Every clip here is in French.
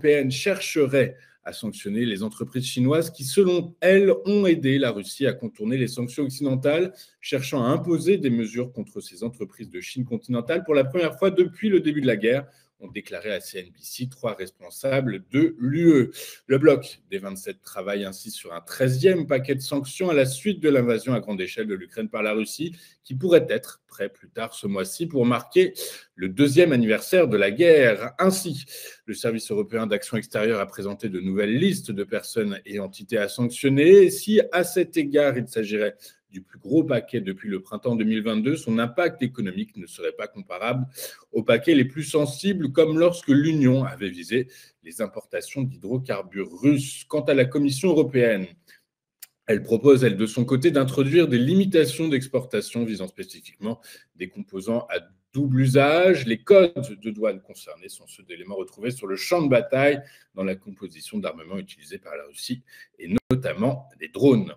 européenne chercherait à sanctionner les entreprises chinoises qui, selon elles, ont aidé la Russie à contourner les sanctions occidentales, cherchant à imposer des mesures contre ces entreprises de Chine continentale pour la première fois depuis le début de la guerre, ont déclaré à CNBC 3 responsables de l'UE. Le bloc des 27 travaille ainsi sur un 13e paquet de sanctions à la suite de l'invasion à grande échelle de l'Ukraine par la Russie, qui pourrait être prêt plus tard ce mois-ci pour marquer le 2e anniversaire de la guerre. Ainsi, le Service européen d'action extérieure a présenté de nouvelles listes de personnes et entités à sanctionner. Si, à cet égard, il s'agirait du plus gros paquet depuis le printemps 2022, son impact économique ne serait pas comparable aux paquets les plus sensibles, comme lorsque l'Union avait visé les importations d'hydrocarbures russes. Quant à la Commission européenne, elle propose, elle, de son côté, d'introduire des limitations d'exportation visant spécifiquement des composants à double usage. Les codes de douane concernés sont ceux d'éléments retrouvés sur le champ de bataille dans la composition d'armements utilisés par la Russie, et notamment des drones.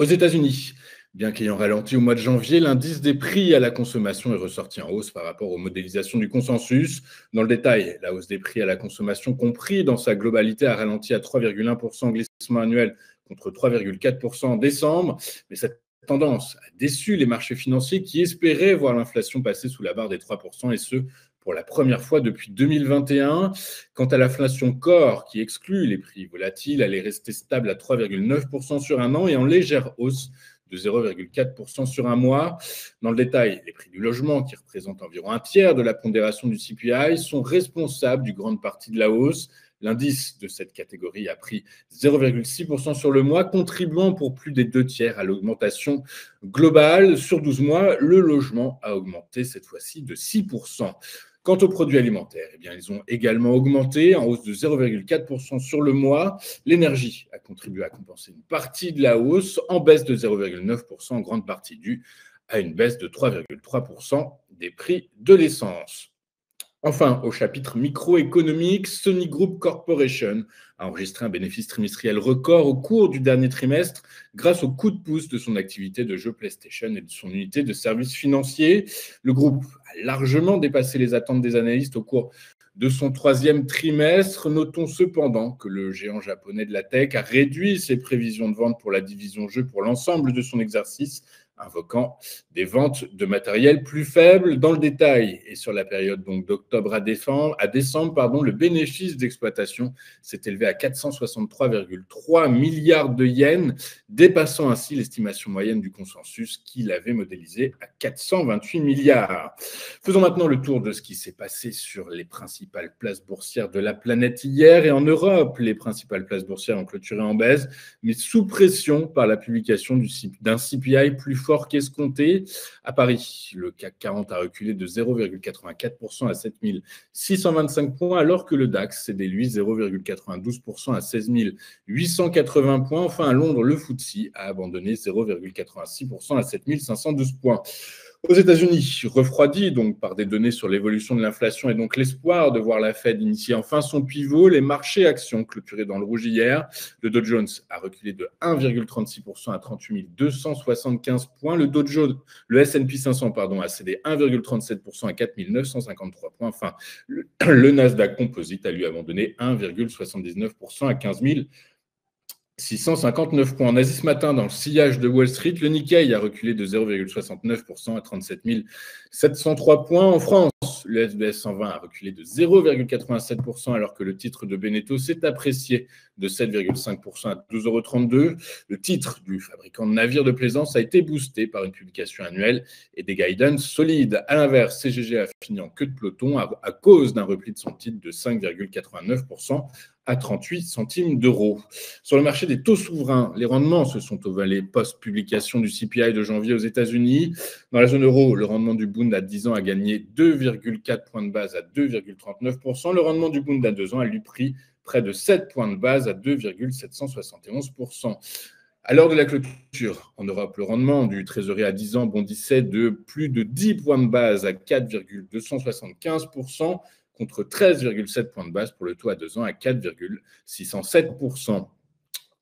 Aux États-Unis, bien qu'ayant ralenti au mois de janvier, l'indice des prix à la consommation est ressorti en hausse par rapport aux modélisations du consensus. Dans le détail, la hausse des prix à la consommation compris dans sa globalité a ralenti à 3,1% en glissement annuel contre 3,4% en décembre. Mais cette tendance a déçu les marchés financiers qui espéraient voir l'inflation passer sous la barre des 3%, et ce, pour la première fois depuis 2021. Quant à l'inflation core, qui exclut les prix volatiles, elle est restée stable à 3,9% sur un an et en légère hausse de 0,4% sur un mois. Dans le détail, les prix du logement, qui représentent environ un tiers de la pondération du CPI, sont responsables d'une grande partie de la hausse. L'indice de cette catégorie a pris 0,6% sur le mois, contribuant pour plus des 2/3 à l'augmentation globale. Sur 12 mois, le logement a augmenté cette fois-ci de 6%. Quant aux produits alimentaires, eh bien, ils ont également augmenté, en hausse de 0,4% sur le mois. L'énergie a contribué à compenser une partie de la hausse, en baisse de 0,9%, en grande partie due à une baisse de 3,3% des prix de l'essence. Enfin, au chapitre microéconomique, Sony Group Corporation a enregistré un bénéfice trimestriel record au cours du dernier trimestre grâce au coup de pouce de son activité de jeux PlayStation et de son unité de services financiers. Le groupe a largement dépassé les attentes des analystes au cours de son 3e trimestre. Notons cependant que le géant japonais de la tech a réduit ses prévisions de vente pour la division jeux pour l'ensemble de son exercice, invoquant des ventes de matériel plus faibles. Dans le détail et sur la période donc d'octobre à décembre, le bénéfice d'exploitation s'est élevé à 463,3 milliards de yens, dépassant ainsi l'estimation moyenne du consensus qu'il avait modélisé à 428 milliards. Faisons maintenant le tour de ce qui s'est passé sur les principales places boursières de la planète hier. Et en Europe, les principales places boursières ont clôturé en baisse, mais sous pression par la publication d'un CPI plus fort qu'escompté. À Paris, le CAC 40 a reculé de 0,84% à 7 625 points, alors que le DAX cédait, lui, 0,92% à 16 880 points. Enfin, à Londres, le FTSE a abandonné 0,86% à 7 512 points. Aux États-Unis, refroidi donc par des données sur l'évolution de l'inflation et donc l'espoir de voir la Fed initier enfin son pivot, les marchés actions clôturés dans le rouge hier. Le Dow Jones a reculé de 1,36% à 38 275 points. Le S&P 500 a cédé 1,37% à 4 953 points. Enfin, le Nasdaq Composite a lui abandonné 1,79% à 15 659 points. En Asie ce matin, dans le sillage de Wall Street, le Nikkei a reculé de 0,69% à 37 703 points. En France, le SBS 120 a reculé de 0,87% alors que le titre de Beneteau s'est apprécié de 7,5% à 12,32 €. Le titre du fabricant de navires de plaisance a été boosté par une publication annuelle et des guidance solides. À l'inverse, CGG a fini en queue de peloton à cause d'un repli de son titre de 5,89% à 38 centimes d'euros. Sur le marché des taux souverains, les rendements se sont ovallés post-publication du CPI de janvier aux États-Unis. Dans la zone euro, le rendement du Bund à 10 ans a gagné 2,4 points de base à 2,39%. Le rendement du Bund à 2 ans a lui pris près de 7 points de base à 2,771%. À l'heure de la clôture, en Europe, le rendement du trésorier à 10 ans bondissait de plus de 10 points de base à 4,275%. Contre 13,7 points de base pour le taux à 2 ans à 4,607%.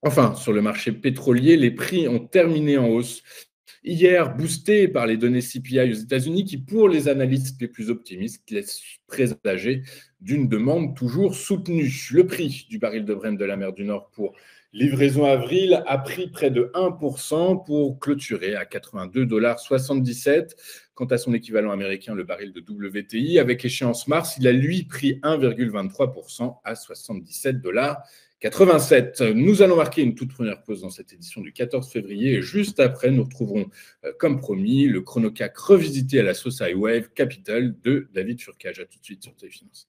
Enfin, sur le marché pétrolier, les prix ont terminé en hausse Hier, boosté par les données CPI aux États-Unis, qui, pour les analystes les plus optimistes, laissent présager d'une demande toujours soutenue. Le prix du baril de Brent de la mer du Nord pour livraison avril a pris près de 1% pour clôturer à 82,77 $. Quant à son équivalent américain, le baril de WTI, avec échéance mars, il a lui pris 1,23% à 77,87 $. Nous allons marquer une toute première pause dans cette édition du 14 février. Et juste après, nous retrouverons, comme promis, le chronocac revisité à la sauce iWave Capital de David Furcage. À tout de suite sur Téléfinance.